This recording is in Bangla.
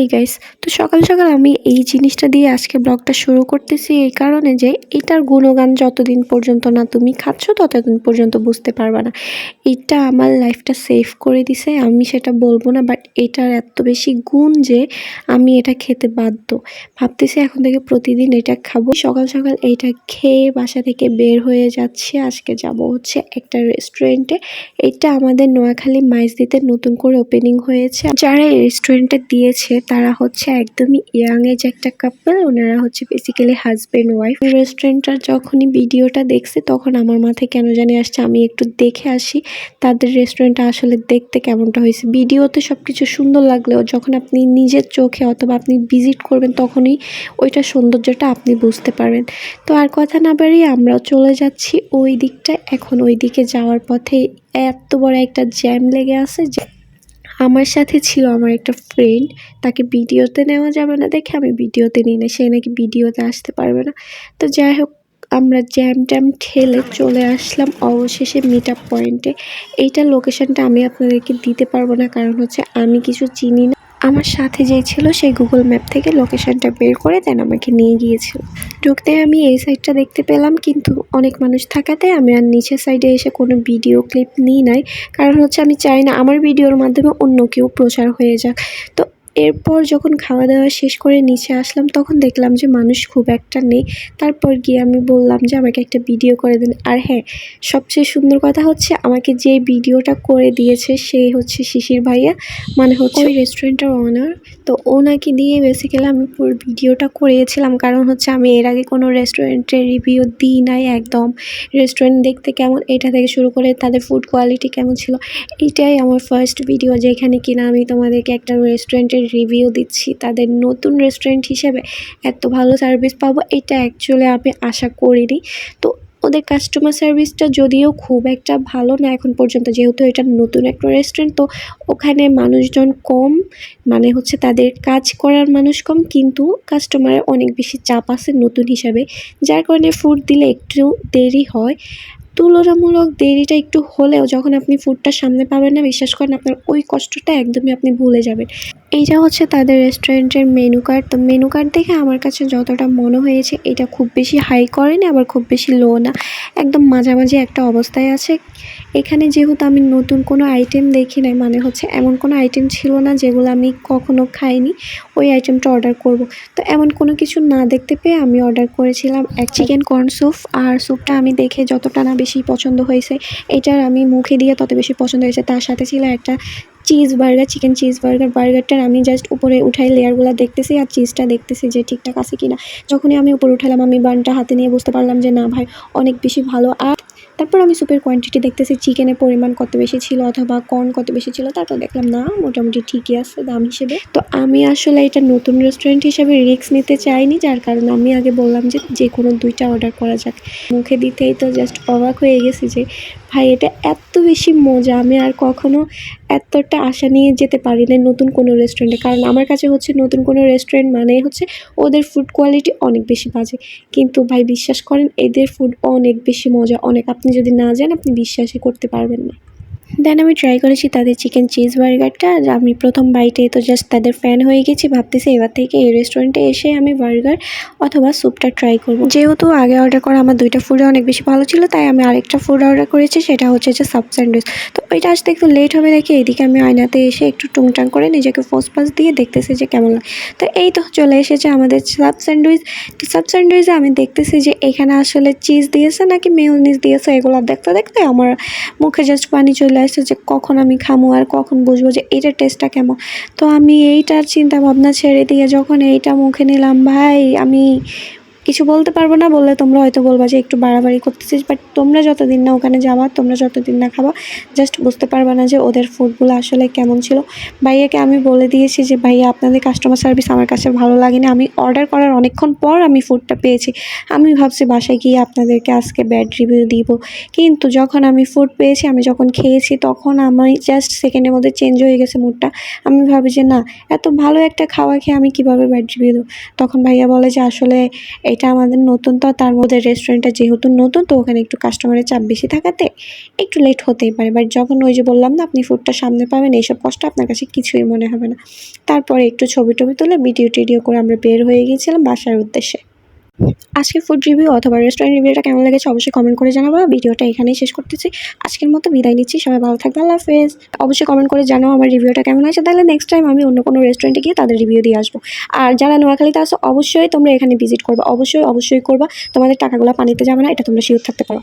হাই গাইস, তো সকাল সকাল আমি এই জিনিসটা দিয়ে আজকে ব্লগটা শুরু করতেছি এই কারণে যে এটার গুণগান যতদিন পর্যন্ত না তুমি খাচ্ছ ততদিন পর্যন্ত বুঝতে পারবা না। এটা আমার লাইফটা সেভ করে দিছে, আমি সেটা বলবো না, বাট এটার এত বেশি গুণ যে আমি এটা খেতে বাধ্য। ভাবতেছি এখন থেকে প্রতিদিন এটা খাবো। সকাল সকাল এইটা খেয়ে বাসা থেকে বের হয়ে যাচ্ছি। আজকে যাব হচ্ছে একটা রেস্টুরেন্টে। এটা আমাদের নোয়াখালী মাইজদিতে নতুন করে ওপেনিং হয়েছে। যারা এই রেস্টুরেন্টে দিয়েছে তারা হচ্ছে একদমই ইয়াং এজ একটা কাপল, ওনারা হচ্ছে বেসিক্যালি হাজবেন্ড ওয়াইফ। রেস্টুরেন্টটার যখনই ভিডিওটা দেখছি তখন আমার মাথায় কেন জানি আসছে আমি একটু দেখে আসি তাদের রেস্টুরেন্টটা আসলে দেখতে কেমনটা হয়েছে। ভিডিওতে সবকিছু সুন্দর লাগলেও যখন আপনি নিজের চোখে অথবা আপনি ভিজিট করবেন তখনই ওইটা সৌন্দর্যটা আপনি বুঝতে পারবেন। তো আর কথা না বাড়িয়ে আমরা চলে যাচ্ছি ওই দিকটায়। এখন ওই দিকে যাওয়ার পথে এত বড় একটা জ্যাম লেগে আছে যে আমার সাথে ছিল আমার একটা ফ্রেন্ড, তাকে ভিডিওতে নেওয়া যাবে না দেখে আমি ভিডিওতে নিই না, সে নাকি ভিডিওতে আসতে পারবে না। তো যাই হোক, আমরা জ্যাম ট্যাম ঠেলে চলে আসলাম অবশেষে মিট আপ পয়েন্টে। এইটার লোকেশনটা আমি আপনাদেরকে দিতে পারবো না, কারণ হচ্ছে আমি কিছু চিনি না। আমার সাথে যে ছিল সেই গুগল ম্যাপ থেকে লোকেশনটা বের করে দেন আমাকে নিয়ে গিয়েছিল। ঢুকতে আমি এই সাইডটা দেখতে পেলাম, কিন্তু অনেক মানুষ থাকাতে আমি আর নিচের সাইডে এসে কোনো ভিডিও ক্লিপ নিই নাই, কারণ হচ্ছে আমি চাই না আমার ভিডিওর মাধ্যমে অন্য কেউ প্রচার হয়ে যাক। তো এরপর যখন খাওয়া দাওয়া শেষ করে নিচে আসলাম তখন দেখলাম যে মানুষ খুব একটা নেই। তারপর গিয়ে আমি বললাম যে আমাকে একটা ভিডিও করে দিন। আর হ্যাঁ, সবচেয়ে সুন্দর কথা হচ্ছে আমাকে যে ভিডিওটা করে দিয়েছে সেই হচ্ছে শিশির ভাইয়া, মানে হচ্ছে ওই রেস্টুরেন্টের ওনার। তো ওনাকে দিয়ে বেসিক্যালি আমি পুরো ভিডিওটা করিয়েছিলাম, কারণ হচ্ছে আমি এর আগে কোনো রেস্টুরেন্টের রিভিউ দিই নাই একদম। রেস্টুরেন্ট দেখতে কেমন এটা থেকে শুরু করে তাদের ফুড কোয়ালিটি কেমন ছিল, এইটাই আমার ফার্স্ট ভিডিও যেখানে কিনা আমি তোমাদেরকে একটা রেস্টুরেন্টের রিভিউ দিচ্ছি। তাদের নতুন রেস্টুরেন্ট হিসেবে এত ভালো সার্ভিস পাবো এটা অ্যাকচুয়ালি আমি আশা করিনি। তো ওদের কাস্টমার সার্ভিসটা যদিও খুব একটা ভালো না এখন পর্যন্ত, যেহেতু এটা নতুন একটা রেস্টুরেন্ট, তো ওখানে মানুষজন কম, মানে হচ্ছে তাদের কাজ করার মানুষ কম, কিন্তু কাস্টমারের অনেক বেশি চাপ আছে নতুন হিসাবে, যার কারণে ফুড দিলে একটু দেরি হয়। তুলনামূলক দেরিটা একটু হলেও যখন আপনি ফুডটা সামনে পাবেন না, বিশ্বাস করেন আপনার ওই কষ্টটা একদমই আপনি ভুলে যাবেন। এইটা হচ্ছে তাদের রেস্টুরেন্টের মেনু কার্ড। তো মেনু কার্ড দেখে আমার কাছে যতটা মনে হয়েছে এটা খুব বেশি হাই করেনি আবার খুব বেশি লো না, একদম মাঝামাঝি একটা অবস্থায় আছে। এখানে যেহেতু আমি নতুন কোনো আইটেম দেখি নাই, মানে হচ্ছে এমন কোনো আইটেম ছিল না যেগুলো আমি কখনো খাইনি ওই আইটেমটা অর্ডার করব। তো এমন কোনো কিছু না দেখতে পেয়ে আমি অর্ডার করেছিলাম এক চিকেন কর্ন স্যুপ। আর স্যুপটা আমি দেখে যতটা না বেশি পছন্দ হয়েছে, এটার আমি মুখে দিয়ে তত বেশি পছন্দ হয়েছে। তার সাথে ছিল একটা cheese burger, chicken cheese burger. বার্গারটার আমি জাস্ট উপরে উঠাই লেয়ারগুলো দেখতেছি আর চিজটা দেখতেছি যে ঠিকঠাক আছে কিনা। যখনই আমি উপরে উঠালাম আমি বানটা হাতে নিয়ে বুঝতে পারলাম যে না ভাই, অনেক বেশি ভালো। আর তারপর আমি স্যুপের কোয়ান্টিটি দেখতেছি, চিকেনের পরিমাণ কত বেশি ছিল অথবা কর্ন কত বেশি ছিল। তারপর দেখলাম না, মোটামুটি ঠিকই আছে দাম হিসেবে। তো আমি আসলে এটা নতুন রেস্টুরেন্ট হিসেবে রিস্ক নিতে চাইনি, যার কারণে আমি আগে বললাম যে কোনো 2টা অর্ডার করা যাক। মুখে দিতেই তো জাস্ট অবাক হয়ে গেছি যে ভাই এটা এত বেশি মজা, আমি আর কখনো এতটা আশা নিয়ে যেতে পারি না নতুন কোনো রেস্টুরেন্টে। কারণ আমার কাছে হচ্ছে নতুন কোনো রেস্টুরেন্ট মানেই হচ্ছে ওদের ফুড কোয়ালিটি অনেক বেশি বাজে, কিন্তু ভাই বিশ্বাস করেন এদের ফুড অনেক বেশি মজা, অনেক। আপনি যদি না যান আপনি বিশ্বাসই করতে পারবেন না। দেন আমি ট্রাই করেছি তাদের চিকেন চিজ বার্গারটা। আমি প্রথম বাইটে তো জাস্ট তাদের ফ্যান হয়ে গেছি, ভাবতেছি এবার থেকে এই রেস্টুরেন্টে এসে আমি বার্গার অথবা স্যুপটা ট্রাই করব। যেহেতু আগে অর্ডার করা আমার 2টা ফুডে অনেক বেশি ভালো ছিল, তাই আমি আরেকটা ফুড অর্ডার করেছি, সেটা হচ্ছে যে সাব স্যান্ডউইচ। তো ওইটা আসতে একটু লেট হবে দেখে এইদিকে আমি আয়নাতে এসে একটু টুংটাং করে নিজেকে ফোস পাস দিয়ে দেখতেছি যে কেমন লাগে। তো এই তো চলে এসেছে আমাদের সাব স্যান্ডউইচ। তো সাব স্যান্ডউইচে আমি দেখতেছি যে এখানে আসলে চিজ দিয়েছে নাকি মেয়োনিজ দিয়েছে, এগুলো দেখতে দেখতে আমার মুখে জাস্ট পানি চলে আসছে যে কখন আমি খামো আর কখন বুঝবো যে এইটার টেস্টটা কেমন। তো আমি এইটার চিন্তা ভাবনা ছেড়ে দিয়ে যখন এইটা মুখে নিলাম, ভাই আমি কিছু বলতে পারবো না, বললে তোমরা হয়তো বলবা যে একটু বাড়াবাড়ি করতেছিস, বাট তোমরা যতদিন না ওখানে যাবা, তোমরা যতদিন না খাবা, জাস্ট বুঝতে পারবা না যে ওদের ফুডগুলো আসলে কেমন ছিল। ভাইয়াকে আমি বলে দিয়েছি যে ভাইয়া আপনাদের কাস্টমার সার্ভিস আমার কাছে ভালো লাগেনি। আমি অর্ডার করার অনেকক্ষণ পর আমি ফুডটা পেয়েছি, আমি ভাবছি বাসায় গিয়ে আপনাদেরকে আজকে ব্যাড রিভিউ দিব, কিন্তু যখন আমি ফুড পেয়েছি, আমি যখন খেয়েছি তখন আমি জাস্ট সেকেন্ডের মধ্যে চেঞ্জ হয়ে গেছে মুডটা। আমি ভাবি যে না, এত ভালো একটা খাওয়া খেয়ে আমি কীভাবে ব্যাড রিভিউ দেবো। তখন ভাইয়া বলে যে আসলে এটা আমাদের নতুন, তো তার মধ্যে রেস্টুরেন্টটা যেহেতু নতুন, তো ওখানে একটু কাস্টমারের চাপ বেশি থাকাতে একটু লেট হতেই পারে। বাট যখন ওই যে বললাম না, আপনি ফুডটা সামনে পাবেন, এইসব কষ্ট আপনার কাছে কিছুই মনে হবে না। তারপরে একটু ছবি টবি তুলে ভিডিও টিডিও করে আমরা বের হয়ে গিয়েছিলাম বাসার উদ্দেশ্যে। আজকের ফুড রিভিউ অথবা রেস্টুরেন্ট রিভিউটা কেমন লেগেছে অবশ্যই কমেন্ট করে জানাবো। ভিডিওটা এখানেই শেষ করতেছি। আজকের মতো বিদায় নিচ্ছি। সবাই ভালো থাকবে। আল্লাহ হাফেজ। অবশ্যই কমেন্ট করে জানাও আমার রিভিউটা কেমন হয়েছে, তাহলে নেক্সট টাইম আমি অন্য কোনো রেস্টুরেন্টে গিয়ে তাদের রিভিউ দিয়ে আসবো। আর যারা নোয়াখালীতে আসো অবশ্যই তোমরা এখানে ভিজিট করবা, অবশ্যই করবা। তোমাদের টাকাগুলো পানিতে যাবে না, এটা তোমরা শিওর থাকতে পারো।